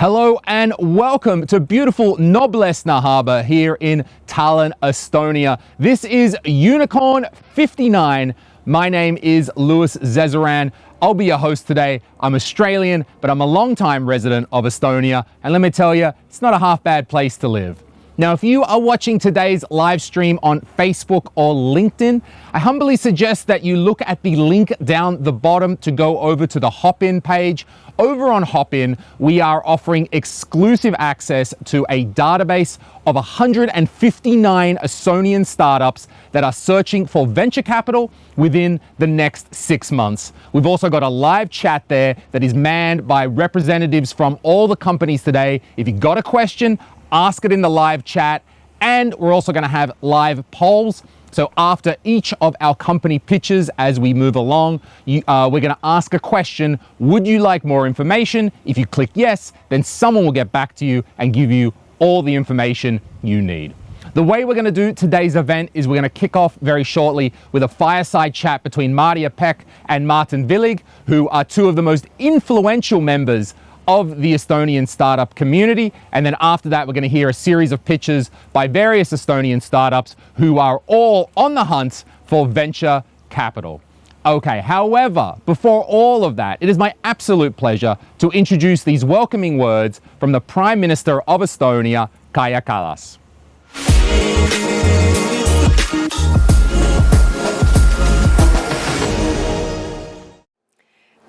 Hello and welcome to beautiful Noblessna Harbour here in Tallinn, Estonia. This is Unicorn59. My name is Lewis Zezeran. I'll be your host today. I'm Australian, but I'm a long-time resident of Estonia. And let me tell you, it's not a half bad place to live. Now, if you are watching today's live stream on Facebook or LinkedIn, I humbly suggest that you look at the link down the bottom to go over to the Hop-In page. Over on Hop-In, we are offering exclusive access to a database of 159 Estonian startups that are searching for venture capital within the next 6 months. We've also got a live chat there that is manned by representatives from all the companies today. If you've got a question, ask it in the live chat, and we're also going to have live polls. So after each of our company pitches as we move along, we're going to ask a question. Would you like more information? If you click yes, then someone will get back to you and give you all the information you need. The way we're going to do today's event is we're going to kick off very shortly with a fireside chat between Maria Peck and Martin Villig, who are two of the most influential members of the Estonian startup community. And then after that, we're going to hear a series of pitches by various Estonian startups who are all on the hunt for venture capital. Okay, however, before all of that, it is my absolute pleasure to introduce these welcoming words from the Prime Minister of Estonia, Kaja Kallas.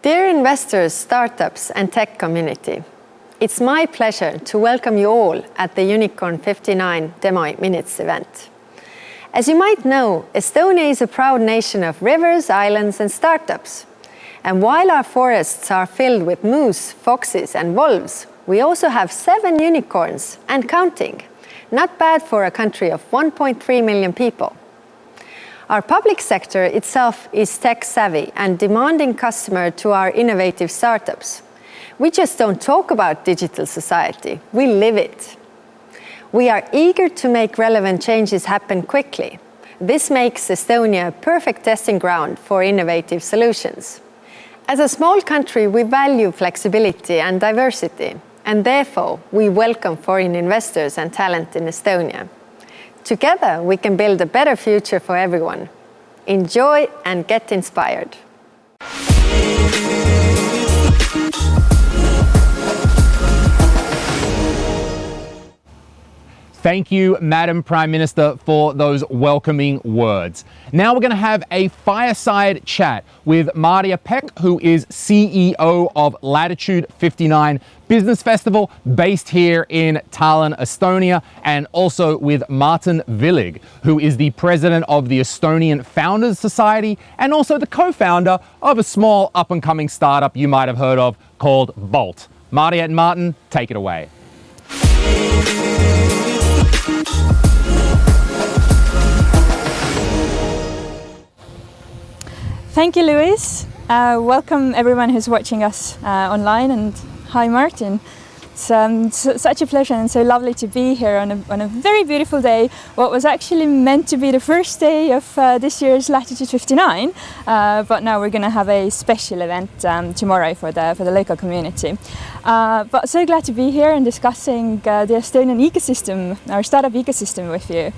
Dear investors, startups and tech community, it's my pleasure to welcome you all at the Unicorn59 Demo Minutes event. As you might know, Estonia is a proud nation of rivers, islands and startups. And while our forests are filled with moose, foxes and wolves, we also have 7 unicorns and counting. Not bad for a country of 1.3 million people. Our public sector itself is tech-savvy and demanding customer to our innovative startups. We just don't talk about digital society, we live it. We are eager to make relevant changes happen quickly. This makes Estonia a perfect testing ground for innovative solutions. As a small country, we value flexibility and diversity, and therefore we welcome foreign investors and talent in Estonia. Together, we can build a better future for everyone. Enjoy and get inspired. Thank you, Madam Prime Minister, for those welcoming words. Now we're going to have a fireside chat with Maria Peck, who is CEO of Latitude 59 Business Festival based here in Tallinn, Estonia, and also with Martin Villig, who is the president of the Estonian Founders Society and also the co-founder of a small up-and-coming startup you might have heard of called Bolt. Maria and Martin, take it away. Thank you, Luis. Welcome everyone who's watching us online, and hi, Martin. It's such a pleasure and so lovely to be here on a very beautiful day. What was actually meant to be the first day of this year's Latitude 59, but now we're going to have a special event tomorrow for the local community. But so glad to be here and discussing the Estonian ecosystem, our startup ecosystem with you.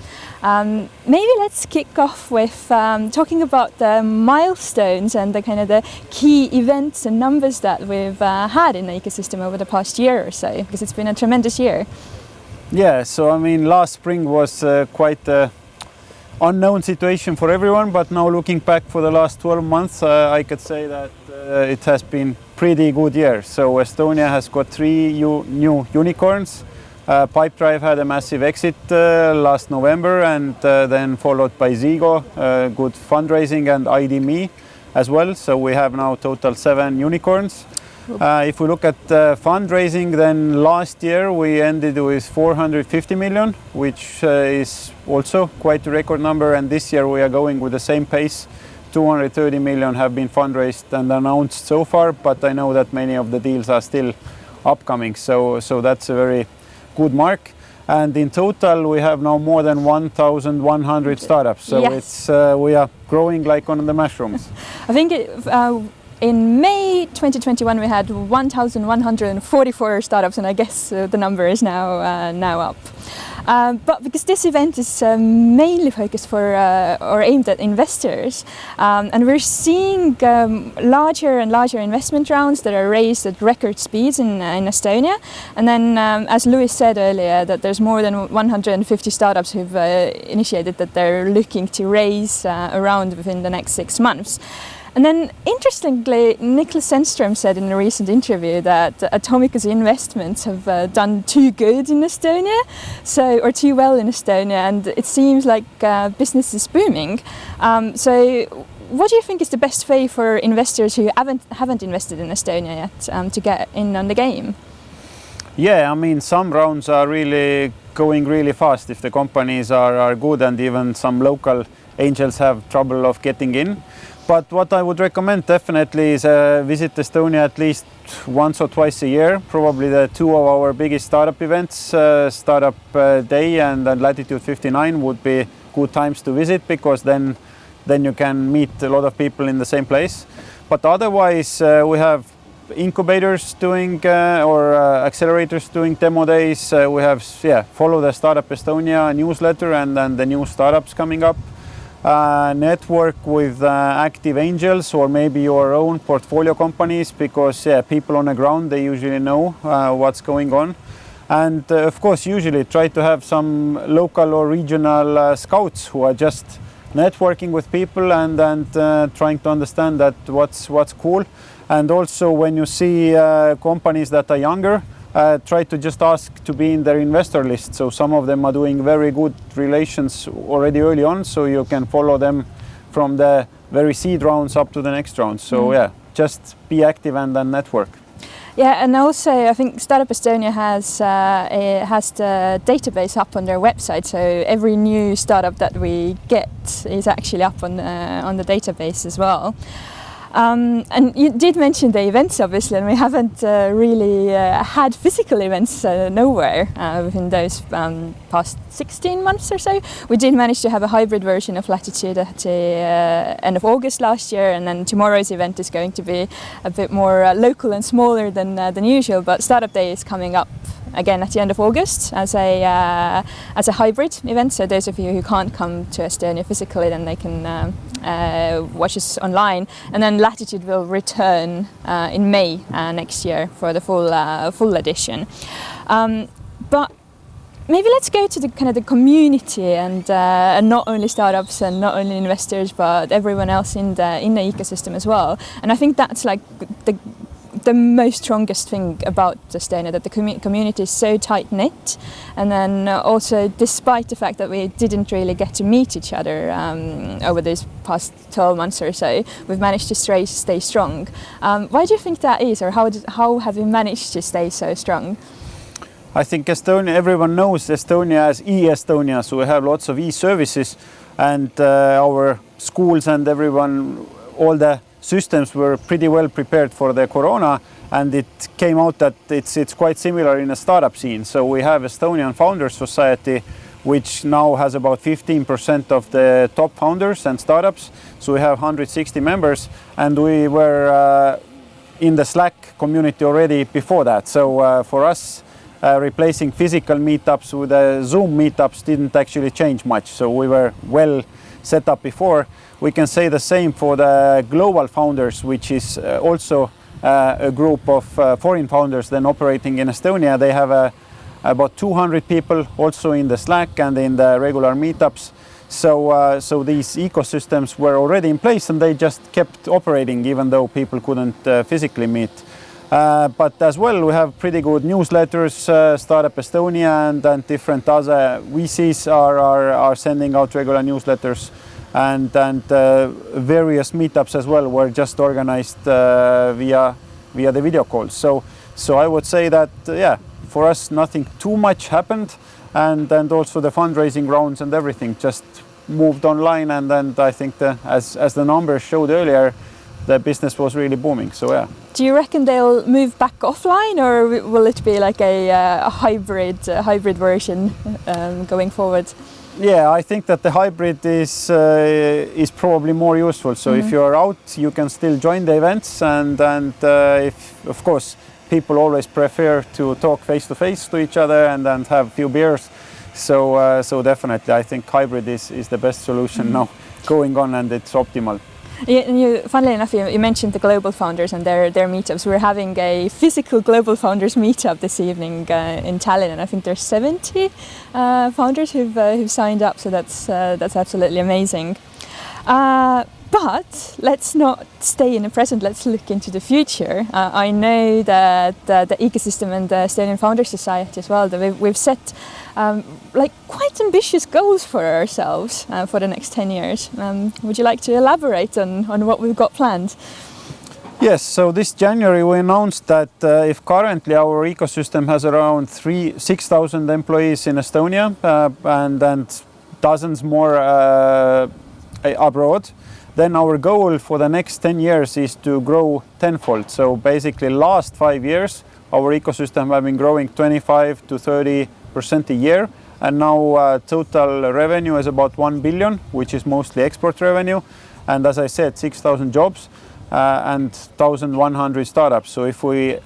Maybe let's kick off with talking about the milestones and the kind of the key events and numbers that we've had in the ecosystem over the past year or so, because it's been a tremendous year. Yeah, so I mean, last spring was quite an unknown situation for everyone, but now looking back for the last 12 months, I could say that it has been pretty good year. So Estonia has got 3 new unicorns. Pipedrive had a massive exit last November, and then followed by Zigo, good fundraising, and ID.me as well. So we have now total 7 unicorns. If we look at fundraising, then last year we ended with 450 million, which is also quite a record number. And this year we are going with the same pace. 230 million have been fundraised and announced so far, but I know that many of the deals are still upcoming. So that's a very good mark. And in total, we have now more than 1,100 startups. So yes. it's we are growing like on the mushrooms. I think in May 2021 we had 1,144 startups, and I guess the number is now up. But because this event is mainly focused for or aimed at investors, and we're seeing larger and larger investment rounds that are raised at record speeds in Estonia. And then, as Louis said earlier, that there's more than 150 startups who've initiated that they're looking to raise a round within the next 6 months. And then, interestingly, Niklas Zennström said in a recent interview that Atomica's investments have done too good in Estonia, or too well in Estonia, and it seems like business is booming. So, what do you think is the best way for investors who haven't invested in Estonia yet to get in on the game? Yeah, I mean, some rounds are really going really fast if the companies are good, and even some local angels have trouble of getting in. But what I would recommend definitely is visit Estonia at least once or twice a year. Probably the two of our biggest startup events, Startup Day and Latitude 59 would be good times to visit, because then you can meet a lot of people in the same place. But otherwise we have incubators doing or accelerators doing demo days. We have follow the Startup Estonia newsletter and then the new startups coming up. Network with active angels or maybe your own portfolio companies, because people on the ground, they usually know what's going on. And of course, usually try to have some local or regional scouts who are just networking with people and trying to understand that what's cool. And also when you see companies that are younger, try to just ask to be in their investor list. So some of them are doing very good relations already early on, so you can follow them from the very seed rounds up to the next round. So just be active and then network. Yeah, and also I think Startup Estonia has the database up on their website, so every new startup that we get is actually up on the database as well. And you did mention the events, obviously, and we haven't really had physical events nowhere within those past 16 months or so. We did manage to have a hybrid version of Latitude at the end of August last year, and then tomorrow's event is going to be a bit more local and smaller than usual, but Startup Day is coming up again at the end of August as a hybrid event. So those of you who can't come to Estonia physically, then they can watch us online. And then Latitude will return in May next year for the full edition. But maybe let's go to the kind of the community and not only startups and not only investors, but everyone else in the ecosystem as well. And I think that's like the most strongest thing about Estonia, that the community is so tight-knit, and then also despite the fact that we didn't really get to meet each other over these past 12 months or so, we've managed to stay strong. Why do you think that is, or how have you managed to stay so strong? I think Estonia, everyone knows Estonia as e-Estonia, so we have lots of e-services, and our schools and everyone, all the systems were pretty well prepared for the corona, and it came out that it's quite similar in a startup scene. So we have Estonian Founders Society, which now has about 15% of the top founders and startups. So we have 160 members, and we were in the Slack community already before that. So for us, replacing physical meetups with Zoom meetups didn't actually change much. So we were well set up before. We can say the same for the global founders, which is also a group of foreign founders then operating in Estonia. They have about 200 people also in the Slack and in the regular meetups. So these ecosystems were already in place, and they just kept operating even though people couldn't physically meet. But as well, we have pretty good newsletters. Startup Estonia and different other VCs are sending out regular newsletters, and various meetups as well were just organized via the video calls. So I would say that for us nothing too much happened, and also the fundraising rounds and everything just moved online, and then I think as the numbers showed earlier, the business was really booming. So yeah. Do you reckon they'll move back offline, or will it be like a hybrid version going forward? Yeah, I think that the hybrid is probably more useful. So if you're out, you can still join the events, and if of course people always prefer to talk face to face to each other and have a few beers. So definitely, I think hybrid is the best solution now going on, and it's optimal. Yeah, and funnily enough, you mentioned the global founders and their meetups. We're having a physical global founders meetup this evening in Tallinn, and I think there's 70 founders who've signed up. So that's absolutely amazing. But let's not stay in the present. Let's look into the future. I know that the ecosystem and the Estonian Founders Society as well, that we've set quite ambitious goals for ourselves for the next 10 years. Would you like to elaborate on what we've got planned? Yes, so this January we announced that if currently our ecosystem has around 6,000 employees in Estonia and dozens more abroad, then our goal for the next 10 years is to grow tenfold. So basically last 5 years our ecosystem have been growing 25 to 30% a year, and now total revenue is about 1 billion, which is mostly export revenue, and as I said, 6,000 jobs and 1,100 startups. So if we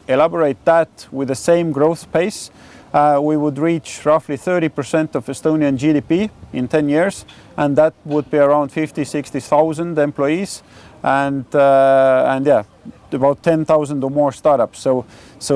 elaborate that with the same growth pace, we would reach roughly 30% of Estonian GDP in 10 years, and that would be around 50,000-60,000 employees, and yeah, about 10,000 or more startups. So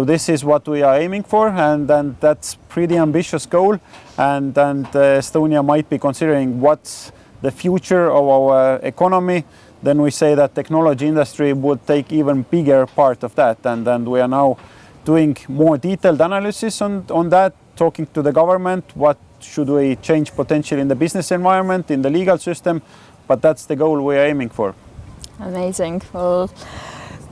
this is what we are aiming for, and that's pretty ambitious goal, and Estonia might be considering what's the future of our economy. Then we say that technology industry would take even bigger part of that, and we are now doing more detailed analysis on that, talking to the government, what should we change potentially in the business environment, in the legal system, but that's the goal we are aiming for. Amazing. Well,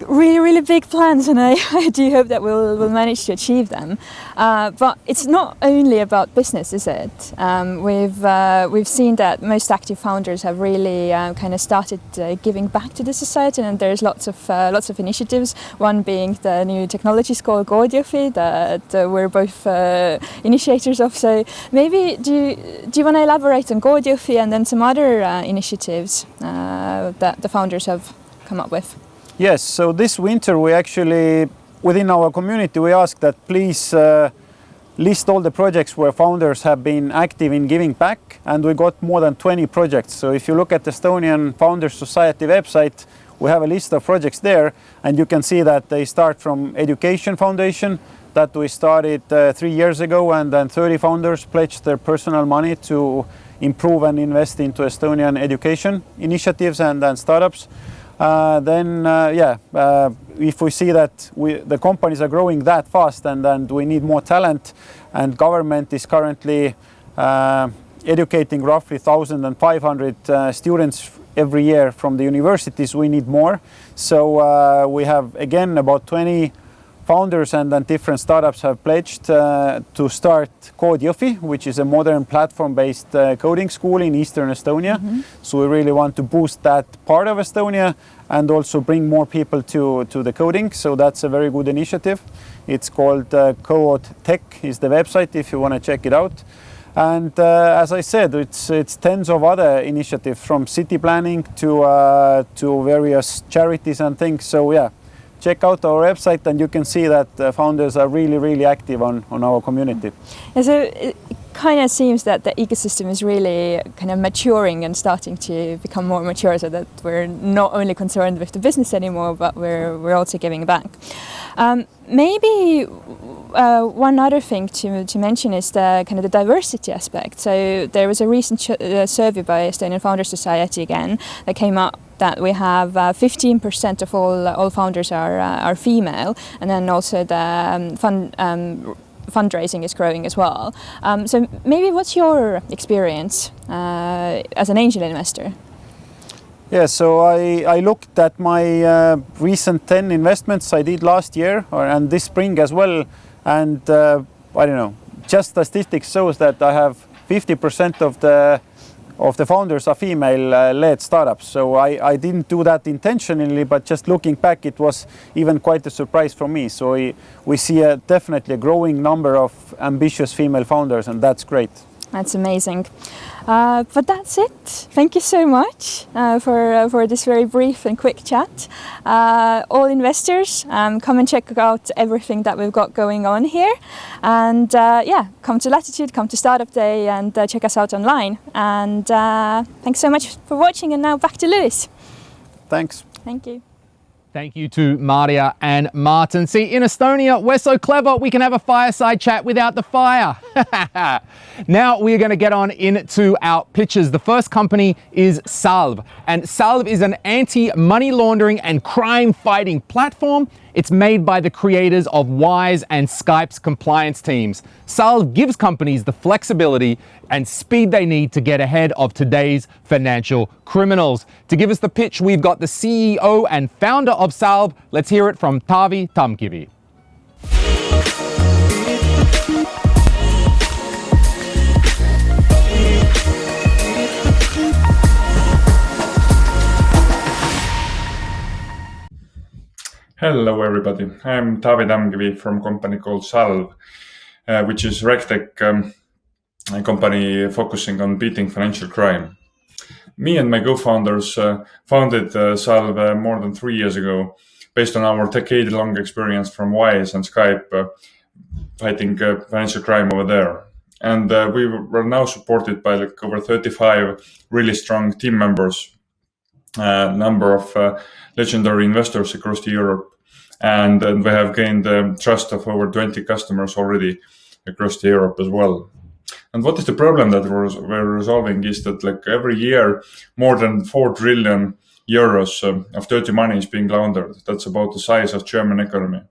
really big plans, and I do hope that we'll manage to achieve them. But it's not only about business, is it? We've seen that most active founders have really kind of started giving back to the society, and there's lots of initiatives. One being the new technology school Koodjofi that we're both initiators of. So maybe do you want to elaborate on Koodjofi and then some other initiatives that the founders have come up with? Yes, so this winter we actually, within our community, we asked that please list all the projects where founders have been active in giving back, and we got more than 20 projects. So if you look at the Estonian Founders Society website, we have a list of projects there, and you can see that they start from Education Foundation that we started 3 years ago, and then 30 founders pledged their personal money to improve and invest into Estonian education initiatives and startups. If we see that the companies are growing that fast and we need more talent, and government is currently educating roughly 1,500 students every year from the universities, we need more. So we have again about 20 founders and then different startups have pledged to start Koodjofi, which is a modern platform-based coding school in Eastern Estonia. So we really want to boost that part of Estonia and also bring more people to the coding. So that's a very good initiative. It's called Code Tech is the website if you want to check it out. And as I said, it's tens of other initiatives from city planning to various charities and things. So yeah, check out our website and you can see that founders are really active on our community. And so it kind of seems that the ecosystem is really kind of maturing and starting to become more mature, so that we're not only concerned with the business anymore, but we're also giving back. Maybe one other thing to mention is the kind of the diversity aspect. So there was a recent survey by Estonian Founders Society again that came up that we have 15% of all founders are female, and then also the fundraising is growing as well. So maybe what's your experience as an angel investor? Yeah, so I looked at my recent 10 investments I did last year and this spring as well, and I don't know, just statistics shows that I have 50% of the founders are female-led startups. So I didn't do that intentionally, but just looking back, it was even quite a surprise for me. So we see definitely a growing number of ambitious female founders, and that's great. That's amazing. But that's it. Thank you so much for this very brief and quick chat. All investors, come and check out everything that we've got going on here. And yeah, come to Latitude, come to Startup Day and check us out online. And thanks so much for watching. And now back to Lewis. Thanks. Thank you. Thank you to Maria and Martin. See, in Estonia, we're so clever, we can have a fireside chat without the fire. Now we're going to get on into our pitches. The first company is Salv, and Salv is an anti-money laundering and crime-fighting platform. It's made by the creators of Wise and Skype's compliance teams. Salv gives companies the flexibility and speed they need to get ahead of today's financial criminals. To give us the pitch, we've got the CEO and founder of Salv. Let's hear it from Taavi Tamkivi. Hello everybody, I'm Taavi Tamkivi from a company called Salv, which is RegTech a company focusing on beating financial crime. Me and my co-founders founded Salv more than 3 years ago, based on our decade-long experience from Wise and Skype fighting financial crime over there. And we were now supported by like over 35 really strong team members, number of legendary investors across Europe, and we have gained the trust of over 20 customers already across Europe as well. And what is the problem that we're resolving is that like every year more than 4 trillion euros of dirty money is being laundered. That's about the size of German economy.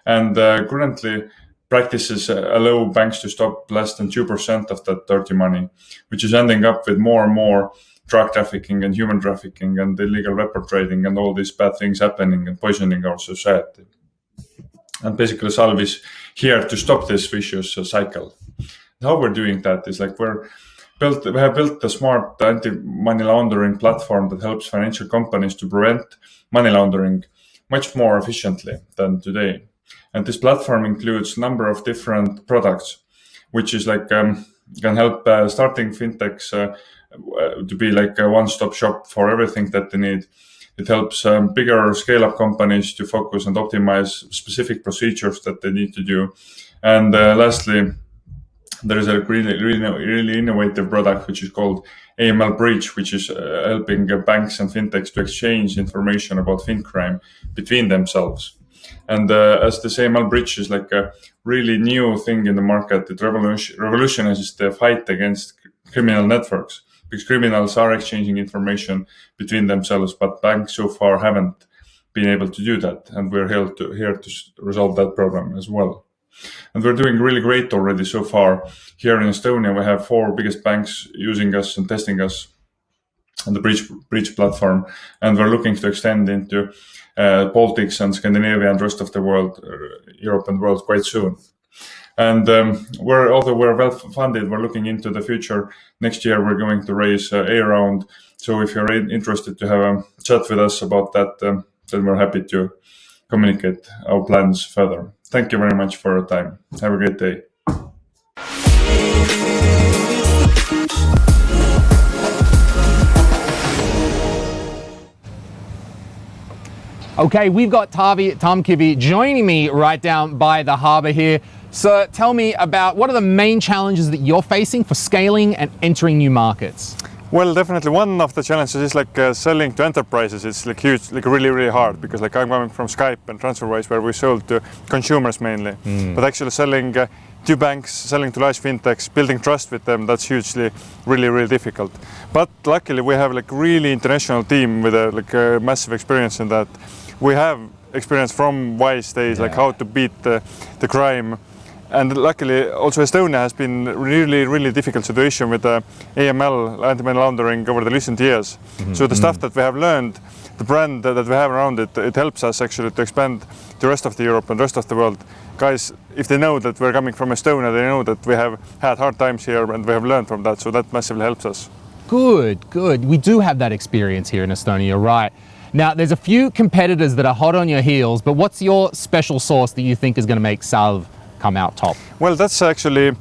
And currently practices allow banks to stop less than 2% of that dirty money, which is ending up with more and more drug trafficking and human trafficking and illegal weapon trading and all these bad things happening and poisoning our society. And basically Salv is here to stop this vicious cycle. How we're doing that is like we have built a smart anti-money laundering platform that helps financial companies to prevent money laundering much more efficiently than today. And this platform includes a number of different products, which is like can help starting fintechs to be like a one-stop shop for everything that they need. It helps bigger scale-up companies to focus and optimize specific procedures that they need to do. And lastly, there is a really innovative product which is called AML Bridge, which is helping banks and fintechs to exchange information about fin crime between themselves. And as this AML Bridge is like a really new thing in the market, it revolutionizes the fight against criminal networks, because criminals are exchanging information between themselves, but banks so far haven't been able to do that. And we're here to resolve that problem as well. And we're doing really great already so far. Here in Estonia, we have 4 biggest banks using us and testing us on the Bridge platform. And we're looking to extend into Baltics and Scandinavia and rest of the world, Europe and world quite soon. And although we're well funded, we're looking into the future. Next year, we're going to raise A round. So if you're interested to have a chat with us about that, then we're happy to communicate our plans further. Thank you very much for your time. Have a great day. Okay, we've got Taavi Tamkivi joining me right down by the harbour here. So tell me about what are the main challenges that you're facing for scaling and entering new markets? Well, definitely one of the challenges is like selling to enterprises. It's like huge, like really hard, because like I'm coming from Skype and TransferWise, where we sold to consumers mainly. But actually selling to banks, selling to large fintechs, building trust with them, that's hugely really difficult. But luckily we have like really international team with a massive experience in that. We have experience from Wise days, like how to beat the crime. And luckily, also Estonia has been really difficult situation with AML, anti-money laundering, over the recent years. So the stuff that we have learned, the brand that we have around it, it helps us actually to expand the rest of the Europe and the rest of the world. Guys, if they know that we're coming from Estonia, they know that we have had hard times here and we have learned from that. So that massively helps us. Good. We do have that experience here in Estonia, you're right. Now, there's a few competitors that are hot on your heels, but what's your special sauce that you think is going to make Salv come out top? Well, that's actually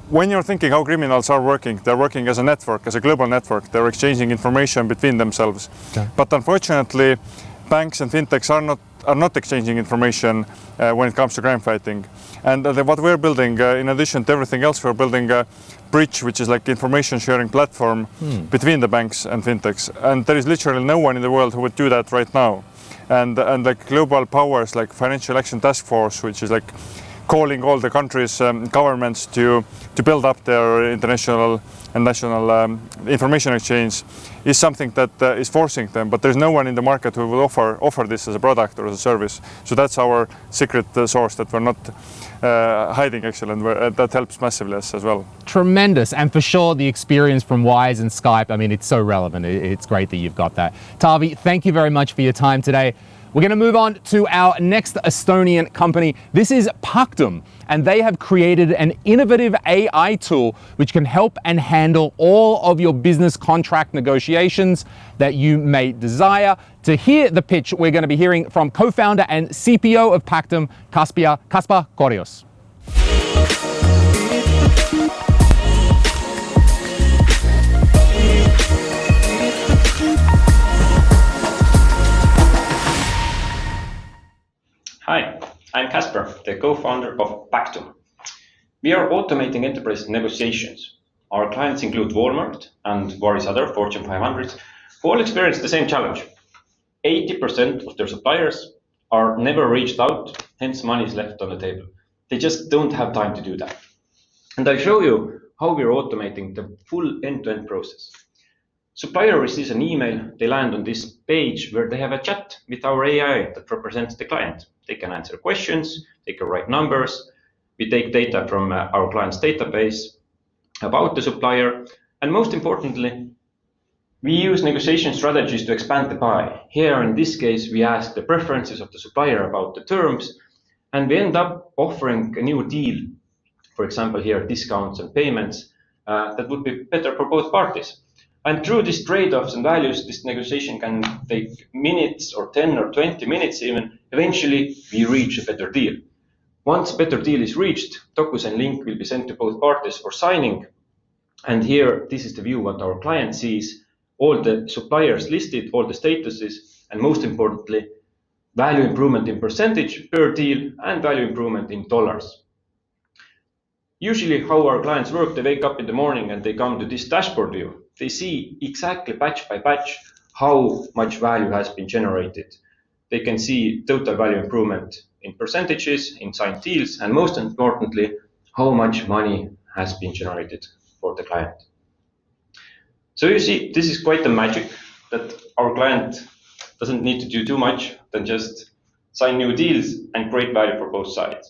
when you're thinking how criminals are working, they're working as a network, as a global network. They're exchanging information between themselves. Okay. But unfortunately, banks and fintechs are not exchanging information when it comes to crime fighting. And what we're building, in addition to everything else, we're building a bridge, which is like information sharing platform between the banks and fintechs. And there is literally no one in the world who would do that right now. And like global powers like Financial Action Task Force, which is like calling all the countries' governments to build up their international and national information exchange, is something that is forcing them. But there's no one in the market who will offer this as a product or as a service. So that's our secret source that we're not hiding, actually, and that helps massively as well. Tremendous. And for sure, the experience from Wise and Skype, I mean, it's so relevant. It's great that you've got that. Taavi, thank you very much for your time today. We're going to move on to our next Estonian company. This is Pactum, and they have created an innovative AI tool which can help and handle all of your business contract negotiations that you may desire. To hear the pitch, we're going to be hearing from co-founder and CPO of Pactum, Kaspar Korios. Hi, I'm Kaspar, the co-founder of Pactum. We are automating enterprise negotiations. Our clients include Walmart and various other Fortune 500s who all experience the same challenge. 80% of their suppliers are never reached out, hence money is left on the table. They just don't have time to do that. And I'll show you how we're automating the full end-to-end process. Supplier receives an email, they land on this page where they have a chat with our AI that represents the client. They can answer questions, they can write numbers. We take data from our client's database about the supplier. And most importantly, we use negotiation strategies to expand the pie. Here, in this case, we ask the preferences of the supplier about the terms, and we end up offering a new deal. For example, here, discounts and payments that would be better for both parties. And through these trade-offs and values, this negotiation can take minutes or 10 or 20 minutes even. Eventually, we reach a better deal. Once a better deal is reached, DocuSign link will be sent to both parties for signing. And here, this is the view what our client sees, all the suppliers listed, all the statuses, and most importantly, value improvement in percentage per deal and value improvement in dollars. Usually how our clients work, they wake up in the morning and they come to this dashboard view. They see exactly batch by batch how much value has been generated. They can see total value improvement in percentages, in signed deals, and most importantly, how much money has been generated for the client. So you see, this is quite the magic that our client doesn't need to do too much than just sign new deals and create value for both sides.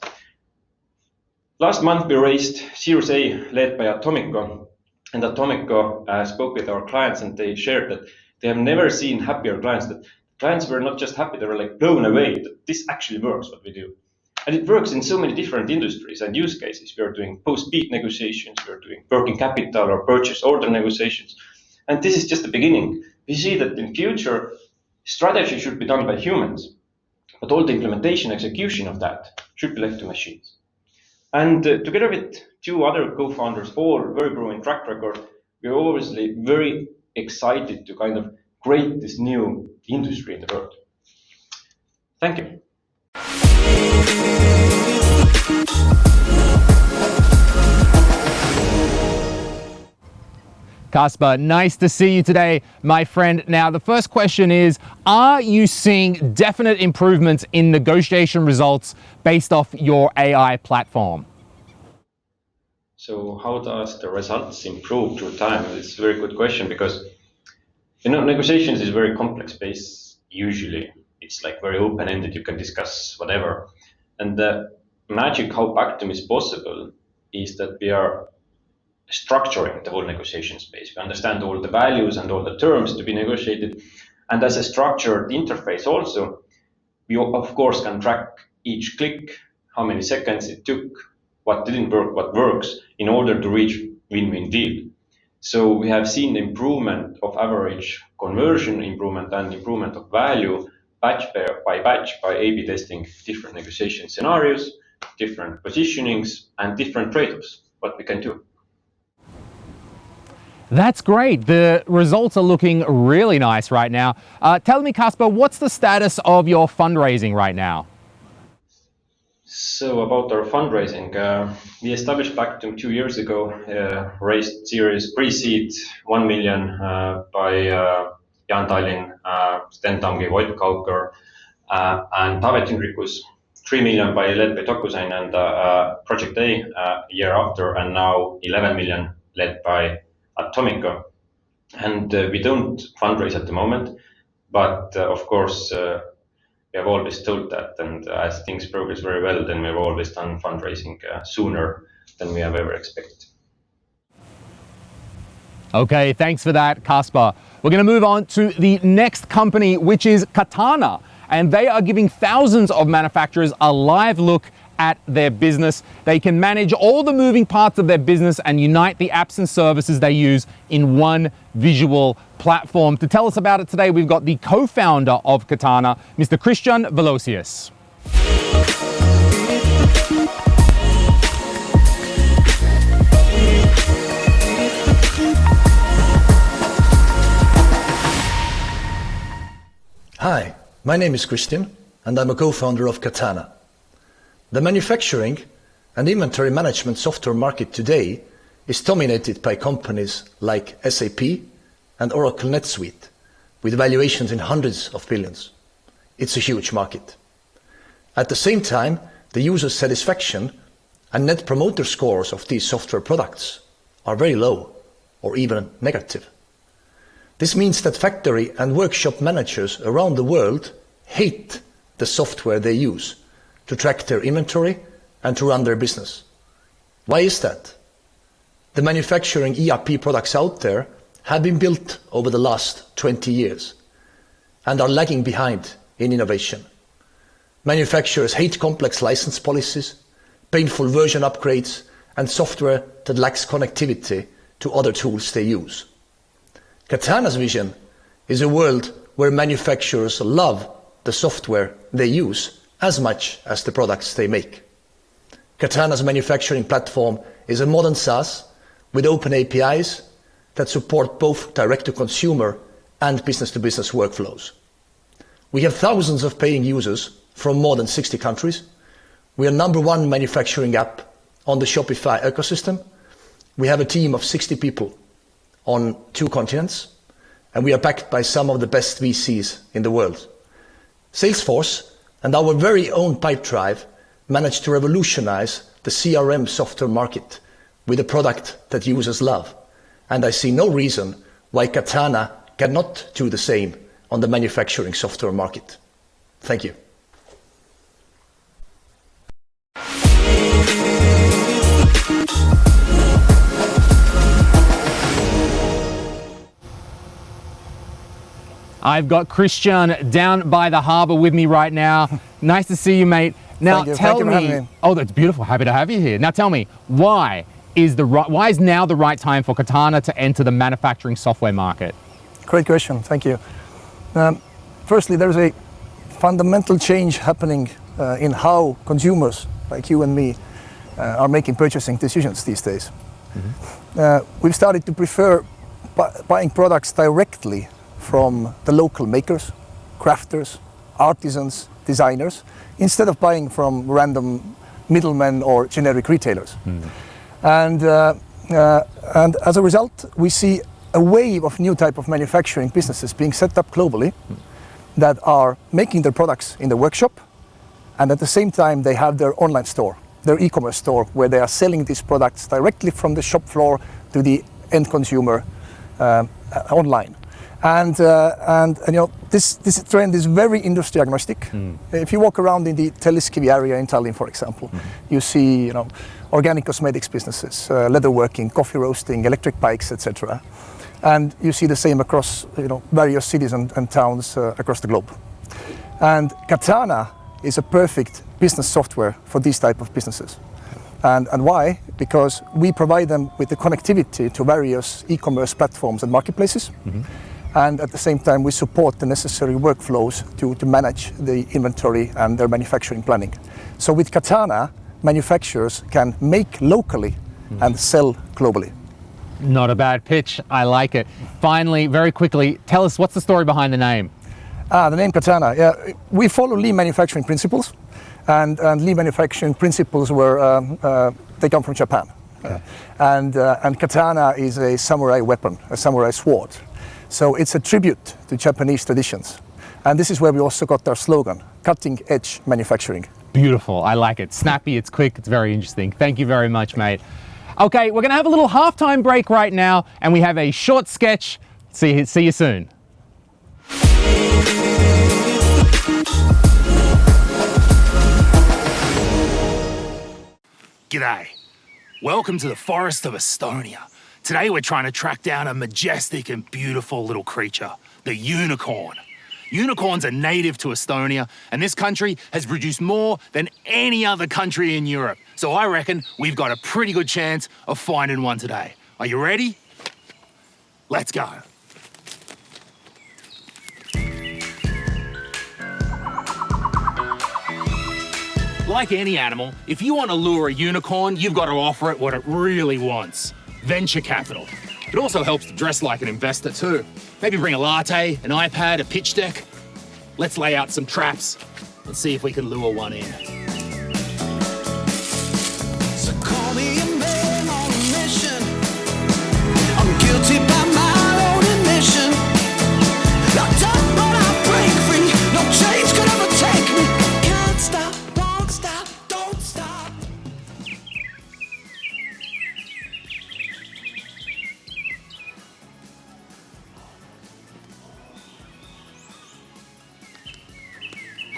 Last month, we raised Series A led by Atomico, and Atomico spoke with our clients, and they shared that they have never seen happier clients. That clients were not just happy, they were like blown away that this actually works, what we do. And it works in so many different industries and use cases. We are doing post-peak negotiations, we are doing working capital or purchase order negotiations. And this is just the beginning. We see that in future, strategy should be done by humans, but all the implementation, execution of that should be left to machines. And together with two other co-founders, all very proven track record, we're obviously very excited to kind of create this new industry in the world. Thank you. Kaspar, nice to see you today, my friend. Now, the first question is, are you seeing definite improvements in negotiation results based off your AI platform? So how does the results improve through time? It's a very good question because, negotiations is very complex space usually. It's like very open-ended, you can discuss whatever. And the magic how Pactum is possible is that we are structuring the whole negotiation space. We understand all the values and all the terms to be negotiated. And as a structured interface also, we of course can track each click, how many seconds it took, what didn't work, what works, in order to reach win-win deal. So we have seen the improvement of average conversion improvement and improvement of value batch by batch by A/B testing different negotiation scenarios, different positionings, and different trade-offs, what we can do. That's great. The results are looking really nice right now. Tell me, Kasper, what's the status of your fundraising right now? So about our fundraising, we established Pactum 2 years ago, raised series pre-seed 1 million by Jan Tallinn, Sten Tamgi, Voit Kauker, and Taavet Hendrikus, 3 million led by DocuSign and Project A year after, and now 11 million led by Atomica. And we don't fundraise at the moment, but of course, we have always told that, and as things progress very well, then we've always done fundraising sooner than we have ever expected. Okay, thanks for that, Kasper. We're going to move on to the next company, which is Katana, and they are giving thousands of manufacturers a live look at their business. They can manage all the moving parts of their business and unite the apps and services they use in one visual platform. To tell us about it today, we've got the co-founder of Katana, Mr. Christian Velocius. Hi, my name is Christian, and I'm a co-founder of Katana. The manufacturing and inventory management software market today is dominated by companies like SAP and Oracle NetSuite, with valuations in hundreds of billions. It's a huge market. At the same time, the user satisfaction and net promoter scores of these software products are very low or even negative. This means that factory and workshop managers around the world hate the software they use to track their inventory and to run their business. Why is that? The manufacturing ERP products out there have been built over the last 20 years and are lagging behind in innovation. Manufacturers hate complex license policies, painful version upgrades, and software that lacks connectivity to other tools they use. Katana's vision is a world where manufacturers love the software they use as much as the products they make. Katana's manufacturing platform is a modern SaaS with open APIs that support both direct-to-consumer and business-to-business workflows. We have thousands of paying users from more than 60 countries. We are #1 manufacturing app on the Shopify ecosystem. We have a team of 60 people on 2 continents, and we are backed by some of the best VCs in the world. Salesforce and our very own Pipedrive managed to revolutionize the CRM software market with a product that users love. And I see no reason why Katana cannot do the same on the manufacturing software market. Thank you. I've got Christian down by the harbour with me right now. Nice to see you, mate. Now tell me, oh, that's beautiful. Happy to have you here. Now tell me, why is now the right time for Katana to enter the manufacturing software market? Great question. Thank you. Firstly, there's a fundamental change happening in how consumers like you and me are making purchasing decisions these days. We've started to prefer buying products directly from the local makers, crafters, artisans, designers, instead of buying from random middlemen or generic retailers. And as a result, we see a wave of new type of manufacturing businesses being set up globally that are making their products in the workshop, and at the same time they have their online store, their e-commerce store, where they are selling these products directly from the shop floor to the end consumer online. And you know, this trend is very industry agnostic. If you walk around in the Telliskivi area in Tallinn, for example, you see, you know, organic cosmetics businesses, leatherworking, coffee roasting, electric bikes, etc. And you see the same across, you know, various cities and towns across the globe. And Katana is a perfect business software for these type of businesses. And why? Because we provide them with the connectivity to various e-commerce platforms and marketplaces. And at the same time, we support the necessary workflows to manage the inventory and their manufacturing planning. So with Katana, manufacturers can make locally and sell globally. Not a bad pitch. I like it. Finally, very quickly, tell us what's the story behind the name? The name Katana. Yeah, we follow lean manufacturing principles, and lean manufacturing principles they come from Japan. Okay. And katana is a samurai weapon, a samurai sword. So it's a tribute to Japanese traditions. And this is where we also got our slogan, cutting edge manufacturing. Beautiful. I like it. Snappy, it's quick, it's very interesting. Thank you very much, mate. Okay, we're gonna have a little halftime break right now, and we have a short sketch. See you soon. G'day. Welcome to the forest of Estonia. Today we're trying to track down a majestic and beautiful little creature, the unicorn. Unicorns are native to Estonia, and this country has produced more than any other country in Europe. So I reckon we've got a pretty good chance of finding one today. Are you ready? Let's go. Like any animal, if you want to lure a unicorn, you've got to offer it what it really wants. Venture capital. It also helps to dress like an investor too. Maybe bring a latte, an iPad, a pitch deck. Let's lay out some traps and see if we can lure one in. So call me a man on a mission. I'm guilty by my own admission. Locked up but I break free. No change could ever take me. Can't stop, won't stop, don't stop.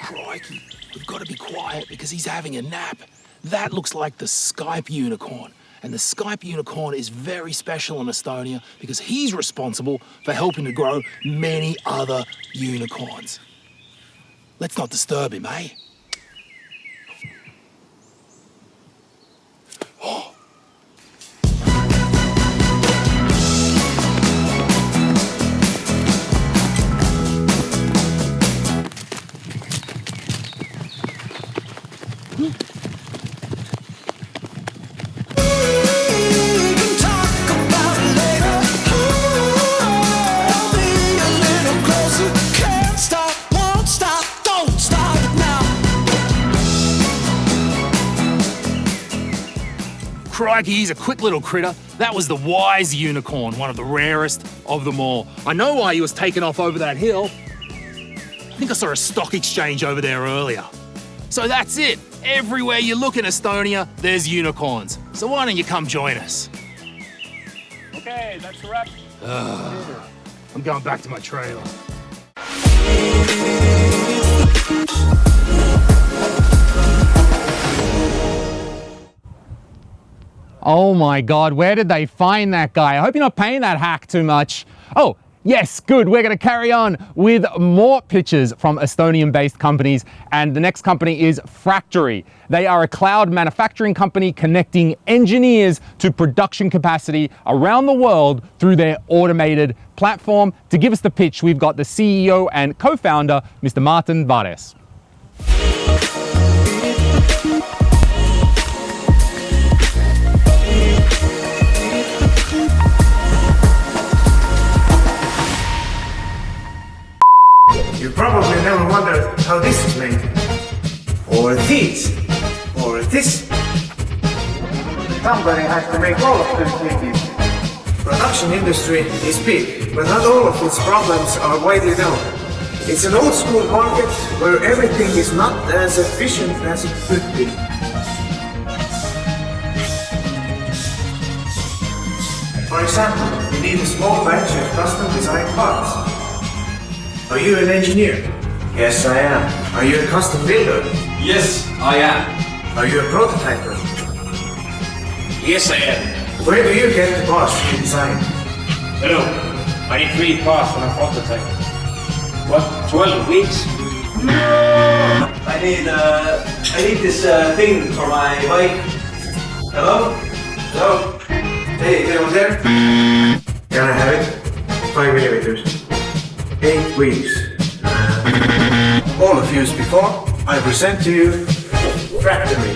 Crikey, we've got to be quiet because he's having a nap. That looks like the Skype unicorn. And the Skype unicorn is very special in Estonia because he's responsible for helping to grow many other unicorns. Let's not disturb him, eh? Oh. Crikey, he's a quick little critter. That was the wise unicorn, one of the rarest of them all. I know why he was taken off over that hill. I think I saw a stock exchange over there earlier. So that's it. Everywhere you look in Estonia, there's unicorns. So why don't you come join us? Okay, that's a wrap. I'm going back to my trailer. Oh my God, where did they find that guy? I hope you're not paying that hack too much. Oh, yes, good. We're going to carry on with more pictures from Estonian-based companies, and the next company is Fractory. They are a cloud manufacturing company connecting engineers to production capacity around the world through their automated platform. To give us the pitch, we've got the CEO and co-founder, Mr. Martin Vares. You probably never wondered how this is made. Or this. Or this. Somebody has to make all of them things. Production industry is big, but not all of its problems are widely known. It's an old school market where everything is not as efficient as it could be. For example, you need a small batch of custom designed parts. Are you an engineer? Yes, I am. Are you a custom builder? Yes, I am. Are you a prototyper? Yes, I am. Where do you get the parts for design? Hello, I need 3 parts for my prototype. What, 12 weeks? I need this thing for my bike. Hello? Hello? Hey, is anyone there? Can I have it? 5 millimeters. 8 weeks. All of used before, I present to you Fractory.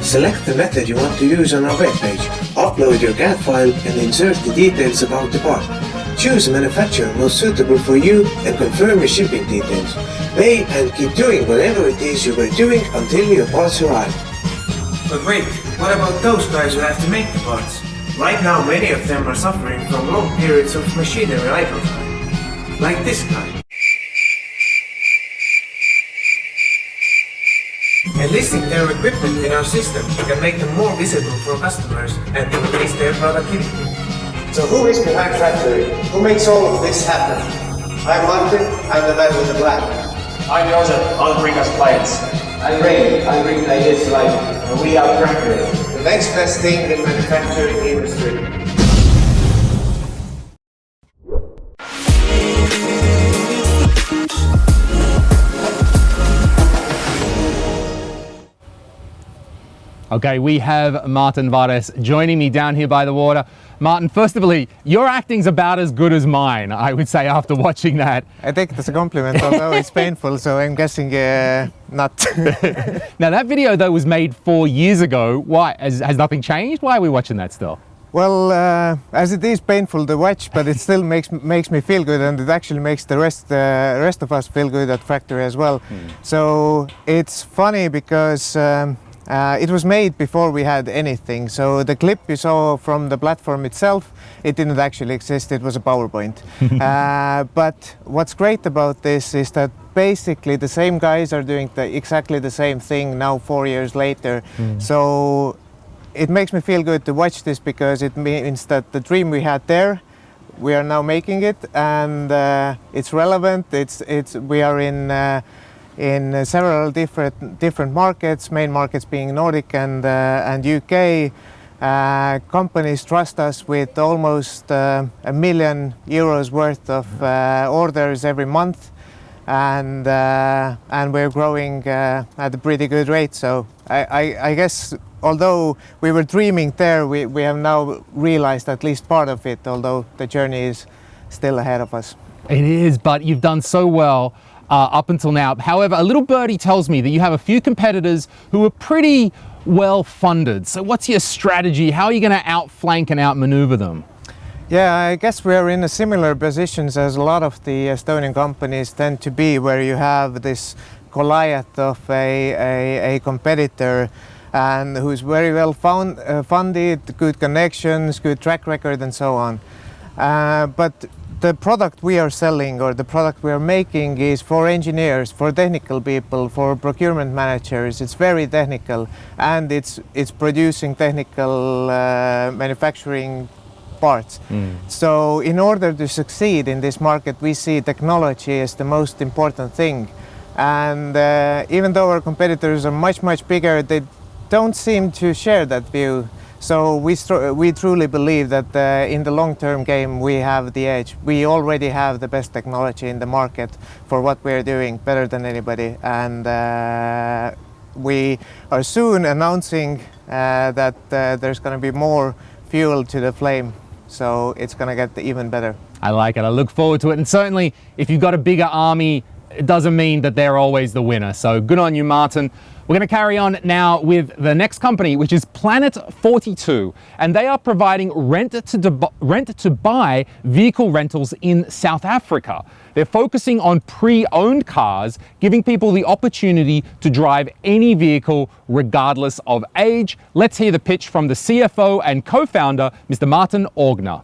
Select the method you want to use on our webpage. upload your CAD file and insert the details about the part. Choose a manufacturer most suitable for you and confirm your shipping details. Pay and keep doing whatever it is you were doing until your parts arrive. But wait, what about those guys who have to make the parts? Right now, many of them are suffering from long periods of machinery idle time. Like this guy. Enlisting their equipment in our system can make them more visible for customers and increase their productivity. So who is behind Factory? Who makes all of this happen? I'm Martin, I'm the man with the black. I'm Joseph, I'll bring us clients. I'm Ray, I bring ideas to life. And we are Factory, the next best thing in manufacturing industry. Okay, we have Martin Vares joining me down here by the water. Martin, first of all, your acting's about as good as mine, I would say, after watching that. I take it as a compliment, although it's painful, so I'm guessing not. Now, that video, though, was made 4 years ago. Why? Has nothing changed? Why are we watching that still? Well, as it is painful to watch, but it still makes me feel good, and it actually makes the rest of us feel good at Factory as well. So it's funny because it was made before we had anything. So the clip you saw from the platform itself, it didn't actually exist. It was a PowerPoint. But what's great about this is that basically the same guys are doing exactly the same thing now 4 years later. So it makes me feel good to watch this because it means that the dream we had there, we are now making it, and it's relevant. We are in several different markets, main markets being Nordic and UK. Companies trust us with almost €1 million worth of orders every month, and we're growing at a pretty good rate. So I guess although we were dreaming there, we have now realized at least part of it, although the journey is still ahead of us. It is, but you've done so well up until now. However, a little birdie tells me that you have a few competitors who are pretty well funded. So what's your strategy? How are you going to outflank and outmaneuver them? Yeah, I guess we're in a similar positions as a lot of the Estonian companies tend to be, where you have this Goliath of a competitor and who's very well funded, good connections, good track record and so on. But the product we are selling, or the product we are making, is for engineers, for technical people, for procurement managers. It's very technical, and it's producing technical manufacturing parts. So in order to succeed in this market, we see technology as the most important thing. And even though our competitors are much bigger, they don't seem to share that view. So we truly believe that in the long-term game we have the edge. We already have the best technology in the market for what we're doing, better than anybody. And we are soon announcing that there's going to be more fuel to the flame. So it's going to get even better. I like it. I look forward to it. And certainly, if you've got a bigger army, it doesn't mean that they're always the winner. So good on you, Martin. We're going to carry on now with the next company, which is Planet 42, and they are providing rent-to-buy vehicle rentals in South Africa. They're focusing on pre-owned cars, giving people the opportunity to drive any vehicle regardless of age. Let's hear the pitch from the CFO and co-founder, Mr. Martin Orgner.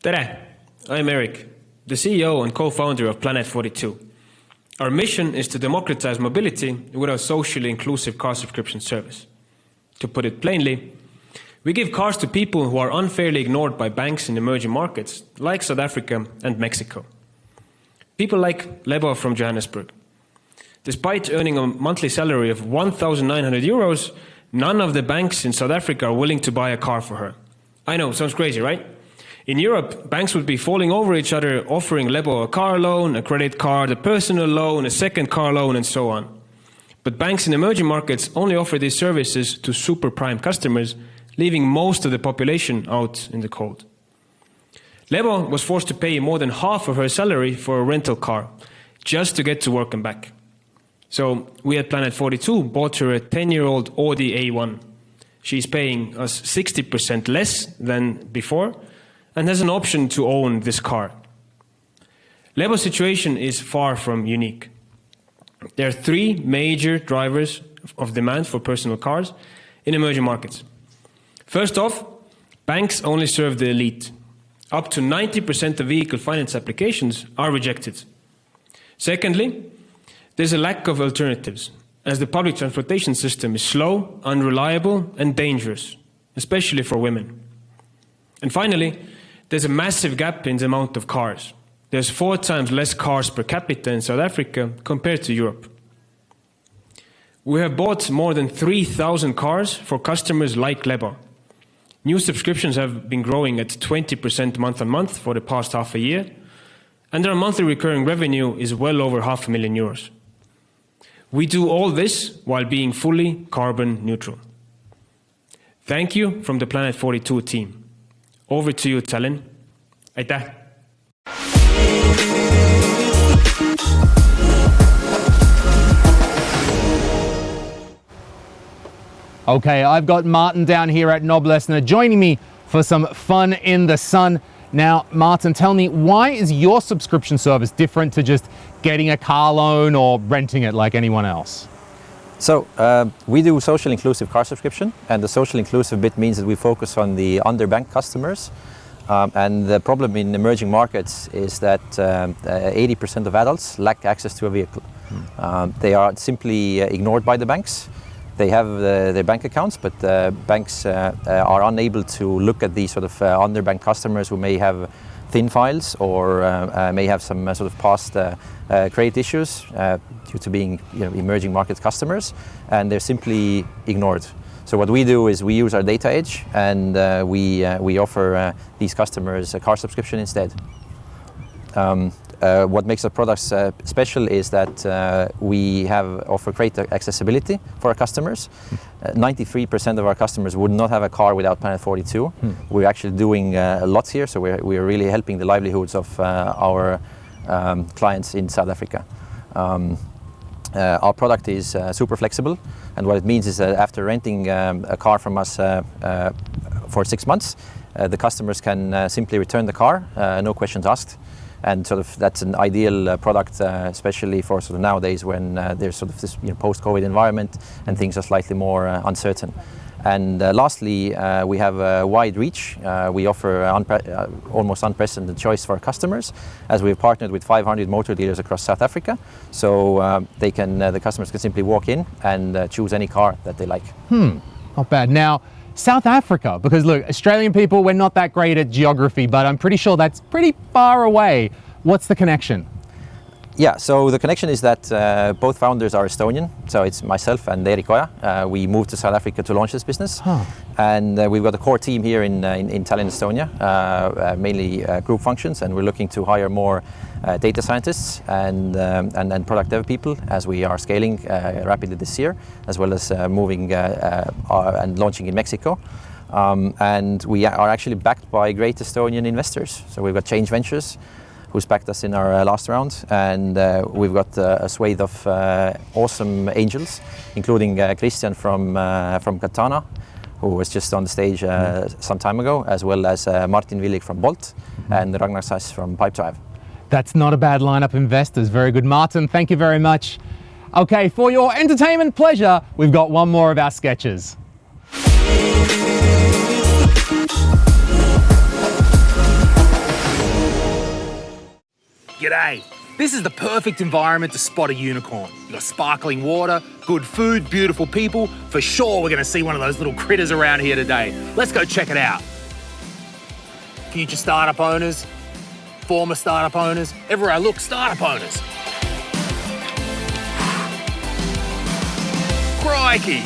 Tere! I'm Eric, the CEO and co-founder of Planet 42. Our mission is to democratize mobility with our socially inclusive car subscription service. To put it plainly, we give cars to people who are unfairly ignored by banks in emerging markets like South Africa and Mexico. People like Lebo from Johannesburg. Despite earning a monthly salary of €1,900, none of the banks in South Africa are willing to buy a car for her. I know, sounds crazy, right? In Europe, banks would be falling over each other, offering Lebo a car loan, a credit card, a personal loan, a second car loan, and so on. But banks in emerging markets only offer these services to super prime customers, leaving most of the population out in the cold. Lebo was forced to pay more than half of her salary for a rental car just to get to work and back. So we at Planet 42 bought her a 10-year-old Audi A1. She's paying us 60% less than before and has an option to own this car. Lebo's situation is far from unique. There are three major drivers of demand for personal cars in emerging markets. First off, banks only serve the elite. Up to 90% of vehicle finance applications are rejected. Secondly, there's a lack of alternatives, as the public transportation system is slow, unreliable, and dangerous, especially for women. And finally, there's a massive gap in the amount of cars. There's 4 times less cars per capita in South Africa compared to Europe. We have bought more than 3,000 cars for customers like Lebo. New subscriptions have been growing at 20% month on month for the past half a year, and our monthly recurring revenue is well over €500,000. We do all this while being fully carbon neutral. Thank you from the Planet 42 team. Over to you, Tallinn. Aitäh! Okay, I've got Martin down here at Noblessner joining me for some fun in the sun. Now, Martin, tell me, why is your subscription service different to just getting a car loan or renting it like anyone else? So, we do social inclusive car subscription, and the social inclusive bit means that we focus on the underbanked customers. And the problem in emerging markets is that 80% of adults lack access to a vehicle. They are simply ignored by the banks. They have their bank accounts, but banks are unable to look at these sort of underbanked customers who may have thin files or may have some sort of past credit issues due to being emerging market customers, and they're simply ignored. So what we do is we use our data edge, and we offer these customers a car subscription instead. What makes our products special is that we offer great accessibility for our customers. 93% of our customers would not have a car without Planet 42. We're actually doing lots here, so we're really helping the livelihoods of our clients in South Africa. Our product is super flexible, and what it means is that after renting a car from us for 6 months, the customers can simply return the car, no questions asked. And sort of that's an ideal product, especially for sort of nowadays when there's sort of this post-COVID environment and things are slightly more uncertain. And lastly, we have a wide reach. We offer almost unprecedented choice for our customers, as we've partnered with 500 motor dealers across South Africa. So the customers can simply walk in and choose any car that they like. Not bad. Now, South Africa, because look, Australian people, we're not that great at geography, but I'm pretty sure that's pretty far away. What's the connection? Yeah, so the connection is that both founders are Estonian. So it's myself and Erik Oja. We moved to South Africa to launch this business. And we've got a core team here in Tallinn, Estonia, mainly group functions, and we're looking to hire more data scientists and product dev people as we are scaling rapidly this year, as well as moving and launching in Mexico. And we are actually backed by great Estonian investors. So we've got Change Ventures, who's backed us in our last round, and we've got a swathe of awesome angels, including Christian from Katana, who was just on the stage some time ago, as well as Martin Willig from Bolt and Ragnar Sass from Pipedrive. That's not a bad lineup of investors. Very good, Martin. Thank you very much. Okay, for your entertainment pleasure, we've got one more of our sketches. G'day. This is the perfect environment to spot a unicorn. You've got sparkling water, good food, beautiful people. For sure we're going to see one of those little critters around here today. Let's go check it out. Future startup owners, former startup owners, everywhere I look, startup owners. Crikey.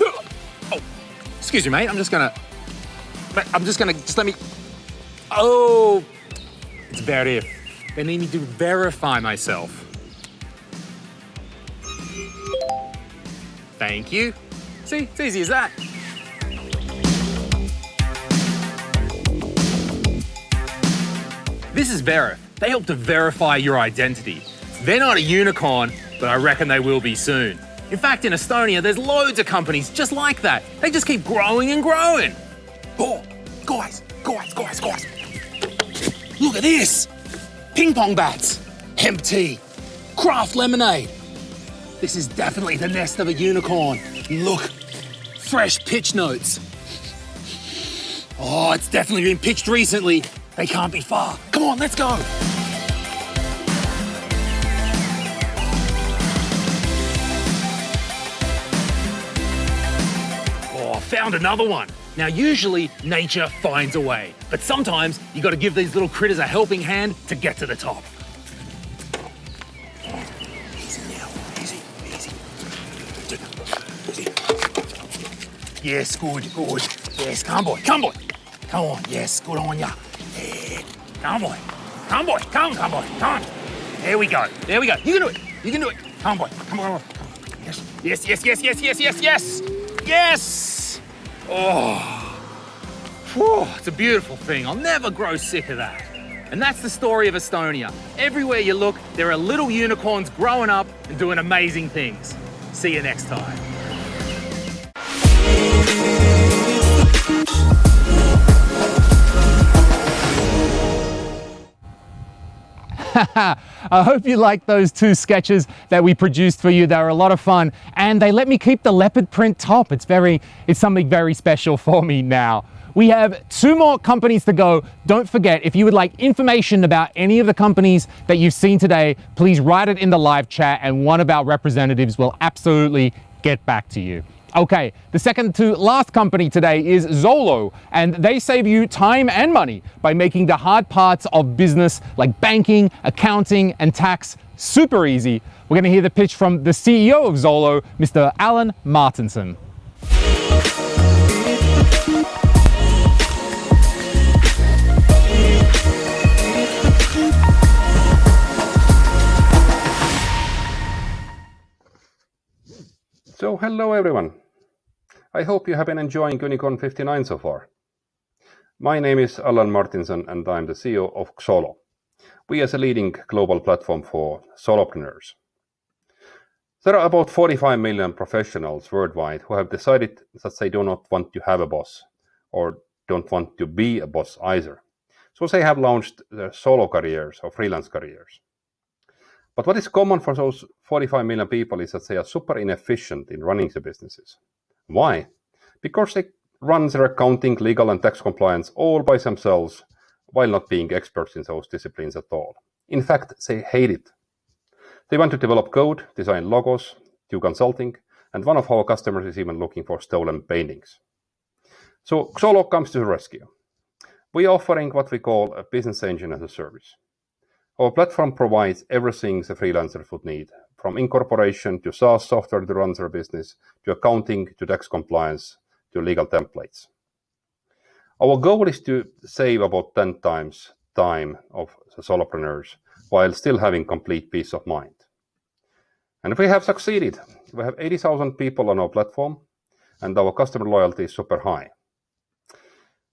Oh, excuse me, mate. Just let me. Oh, it's very. They need me to verify myself. Thank you. See, it's easy as that. This is Verif. They help to verify your identity. They're not a unicorn, but I reckon they will be soon. In fact, in Estonia, there's loads of companies just like that. They just keep growing and growing. Oh, guys. Look at this. Ping pong bats, hemp tea, craft lemonade. This is definitely the nest of a unicorn. Look, fresh pitch notes. Oh, it's definitely been pitched recently. They can't be far. Come on, let's go. Oh, found another one. Now, usually nature finds a way, but sometimes you got to give these little critters a helping hand to get to the top. Easy now, easy. Yes, good. Yes, come boy. Come on, yes, good on ya. Yeah. Come boy. Come boy. There we go. You can do it. Come boy. Come on. Yes. Oh. Whew, it's a beautiful thing. I'll never grow sick of that. And that's the story of Estonia. Everywhere you look, there are little unicorns growing up and doing amazing things. See you next time. I hope you liked those two sketches that we produced for you. They were a lot of fun, and they let me keep the leopard print top. It's something very special for me now. We have 2 more companies to go. Don't forget, if you would like information about any of the companies that you've seen today, please write it in the live chat and one of our representatives will absolutely get back to you. Okay, the second to last company today is Zolo, and they save you time and money by making the hard parts of business like banking, accounting, and tax super easy. We're gonna hear the pitch from the CEO of Zolo, Mr. Alan Martinson. So hello everyone. I hope you have been enjoying Unicorn59 so far. My name is Alan Martinson and I'm the CEO of Zolo. We are a leading global platform for solopreneurs. There are about 45 million professionals worldwide who have decided that they do not want to have a boss or don't want to be a boss either. So they have launched their solo careers or freelance careers. But what is common for those 45 million people is that they are super inefficient in running the businesses. Why? Because they run their accounting, legal and tax compliance all by themselves while not being experts in those disciplines at all. In fact, they hate it. They want to develop code, design logos, do consulting, and one of our customers is even looking for stolen paintings. So Zolo comes to the rescue. We are offering what we call a business engine as a service. Our platform provides everything the freelancer would need, from incorporation to SaaS software to run their business, to accounting, to tax compliance, to legal templates. Our goal is to save about 10 times time of the solopreneurs while still having complete peace of mind. And we have succeeded. We have 80,000 people on our platform and our customer loyalty is super high.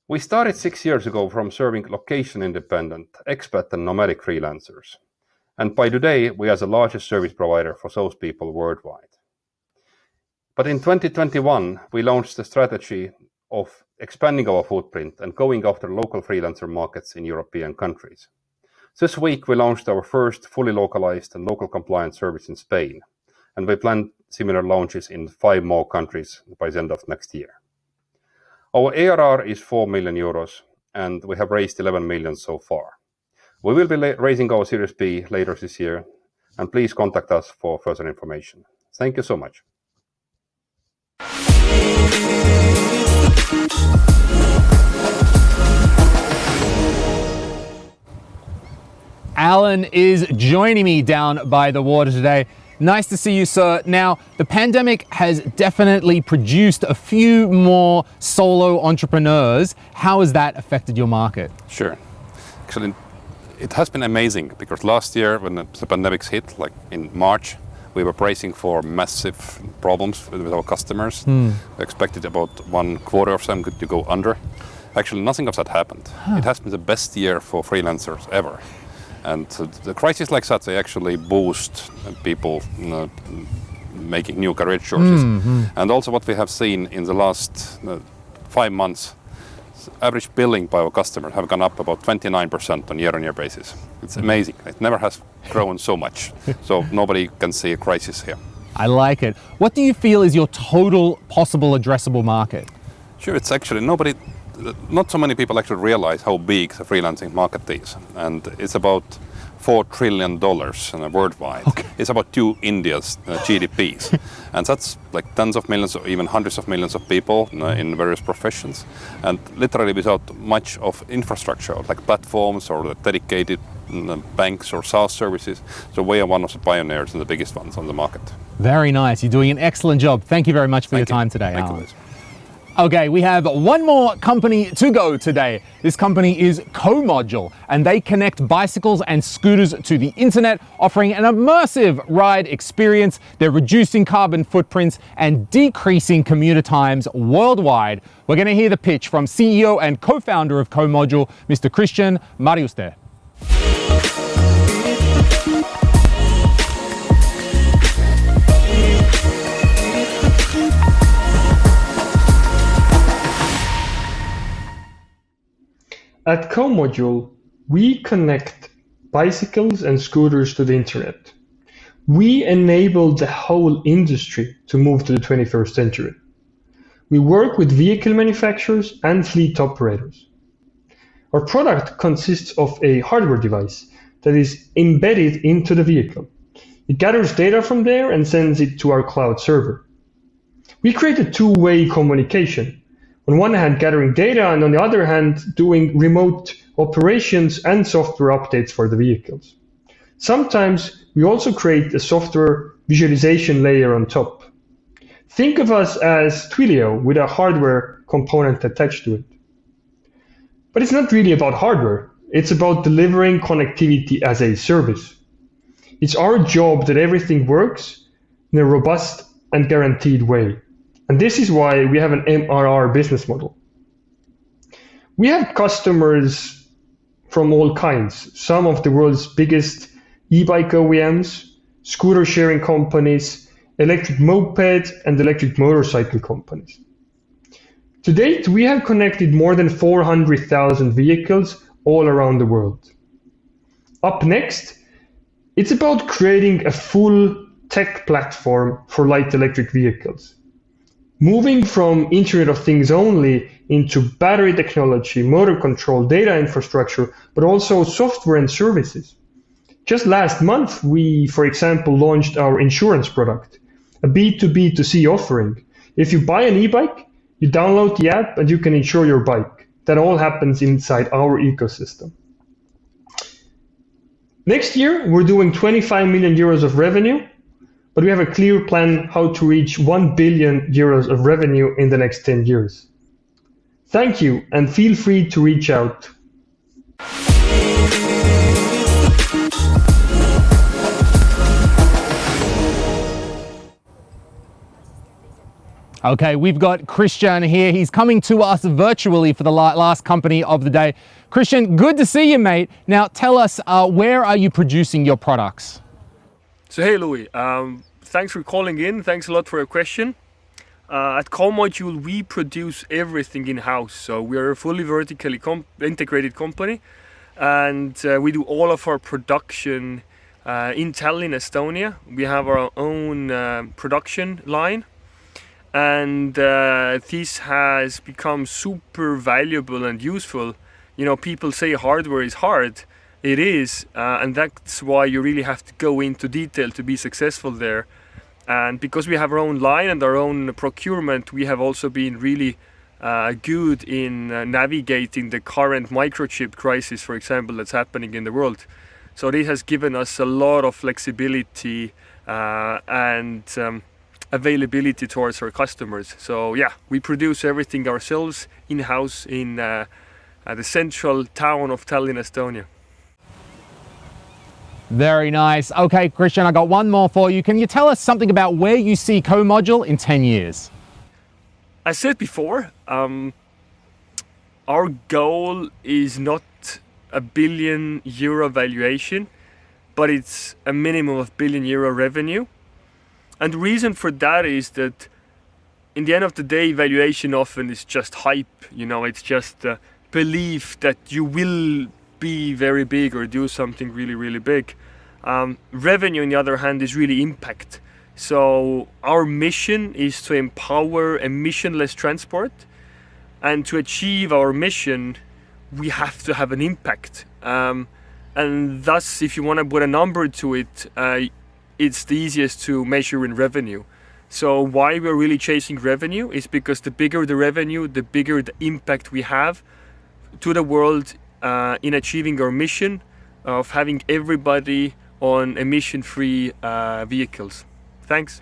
We started 6 years ago from serving location-independent, expat and nomadic freelancers. And by today, we are the largest service provider for those people worldwide. But in 2021, we launched the strategy of expanding our footprint and going after local freelancer markets in European countries. This week, we launched our first fully localized and local compliant service in Spain. And we plan similar launches in 5 more countries by the end of next year. Our ARR is 4 million euros, and we have raised 11 million so far. We will be raising our Series B later this year, and please contact us for further information. Thank you so much. Alan is joining me down by the water today. Nice to see you, sir. Now, the pandemic has definitely produced a few more solo entrepreneurs. How has that affected your market? Sure. Actually, it has been amazing because last year when the pandemic hit, like in March, we were bracing for massive problems with our customers. We expected about 1/4 of them to go under. Actually, nothing of that happened. It has been the best year for freelancers ever. And the crisis like that, they actually boost people making new career choices. And also what we have seen in the last 5 months, average billing by our customers have gone up about 29% on year-on-year basis. It's amazing. It never has grown so much. So nobody can see a crisis here. I like it. What do you feel is your total possible addressable market? Sure, it's actually not so many people actually realize how big the freelancing market is. And it's about $4 trillion worldwide. Okay. It's about 2 India's GDPs. And that's like tens of millions or even hundreds of millions of people in various professions. And literally without much of infrastructure, like platforms or dedicated banks or SaaS services. So we are one of the pioneers and the biggest ones on the market. Very nice. You're doing an excellent job. Thank you very much for your time today, Alan. Okay, we have one more company to go today. This company is CoModule, and they connect bicycles and scooters to the internet, offering an immersive ride experience. They're reducing carbon footprints and decreasing commuter times worldwide. We're going to hear the pitch from CEO and co-founder of CoModule, Mr. Christian Marjuste. At CoModule, we connect bicycles and scooters to the internet. We enable the whole industry to move to the 21st century. We work with vehicle manufacturers and fleet operators. Our product consists of a hardware device that is embedded into the vehicle. It gathers data from there and sends it to our cloud server. We create a two-way communication. On one hand, gathering data, and on the other hand, doing remote operations and software updates for the vehicles. Sometimes we also create a software visualization layer on top. Think of us as Twilio with a hardware component attached to it. But it's not really about hardware. It's about delivering connectivity as a service. It's our job that everything works in a robust and guaranteed way. And this is why we have an MRR business model. We have customers from all kinds, some of the world's biggest e-bike OEMs, scooter sharing companies, electric moped and electric motorcycle companies. To date, we have connected more than 400,000 vehicles all around the world. Up next, it's about creating a full tech platform for light electric vehicles. Moving from Internet of Things only into battery technology, motor control, data infrastructure, but also software and services. Just last month, we, for example, launched our insurance product, a B2B2C offering. If you buy an e-bike, you download the app and you can insure your bike. That all happens inside our ecosystem. Next year, we're doing 25 million euros of revenue, but we have a clear plan how to reach 1 billion euros of revenue in the next 10 years. Thank you, and feel free to reach out. Okay, we've got Christian here. He's coming to us virtually for the last company of the day. Christian, good to see you, mate. Now tell us, where are you producing your products? So hey Louis, thanks for calling in. Thanks a lot for your question. At CoModule, we produce everything in-house. So we are a fully vertically integrated company, and we do all of our production in Tallinn, Estonia. We have our own production line, and this has become super valuable and useful. You know, people say hardware is hard. It is, and that's why you really have to go into detail to be successful there. And because we have our own line and our own procurement, we have also been really good in navigating the current microchip crisis, for example, that's happening in the world. So this has given us a lot of flexibility and availability towards our customers. So yeah, we produce everything ourselves in-house in the central town of Tallinn, Estonia. Very nice. Okay, Christian, I got one more for you. Can you tell us something about where you see CoModule in 10 years? I said before, our goal is not a €1 billion valuation, but it's a minimum of €1 billion revenue. And the reason for that is that in the end of the day, valuation often is just hype. It's just a belief that you will be very big or do something really, really big. Revenue, on the other hand, is really impact. So our mission is to empower emissionless transport. And to achieve our mission, we have to have an impact. And thus, if you want to put a number to it, it's the easiest to measure in revenue. So why we're really chasing revenue is because the bigger the revenue, the bigger the impact we have to the world in achieving our mission of having everybody on emission-free vehicles. Thanks.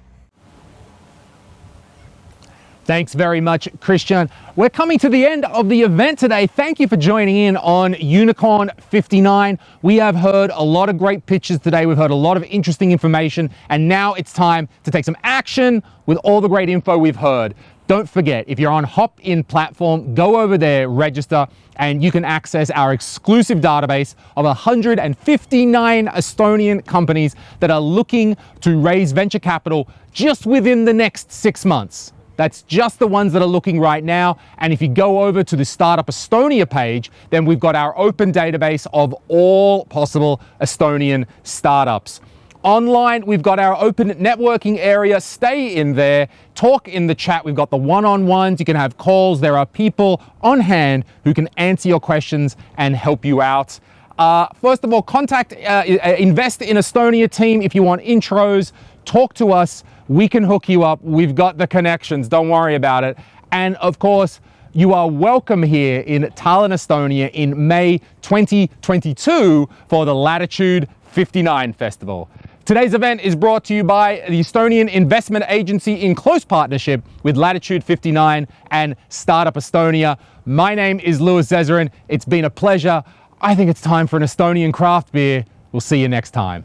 Thanks very much, Christian. We're coming to the end of the event today. Thank you for joining in on Unicorn59. We have heard a lot of great pitches today. We've heard a lot of interesting information, and now it's time to take some action with all the great info we've heard. Don't forget, if you're on Hop-In platform, go over there, register, and you can access our exclusive database of 159 Estonian companies that are looking to raise venture capital just within the next 6 months. That's just the ones that are looking right now. And if you go over to the Startup Estonia page, then we've got our open database of all possible Estonian startups. Online, we've got our open networking area. Stay in there, talk in the chat. We've got the one-on-ones. You can have calls. There are people on hand who can answer your questions and help you out. First of all, contact Invest in Estonia team if you want intros. Talk to us. We can hook you up. We've got the connections. Don't worry about it. And of course, you are welcome here in Tallinn, Estonia in May 2022 for the Latitude 59 Festival. Today's event is brought to you by the Estonian Investment Agency in close partnership with Latitude 59 and Startup Estonia. My name is Louis Zezerin. It's been a pleasure. I think it's time for an Estonian craft beer. We'll see you next time.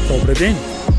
Добрый день.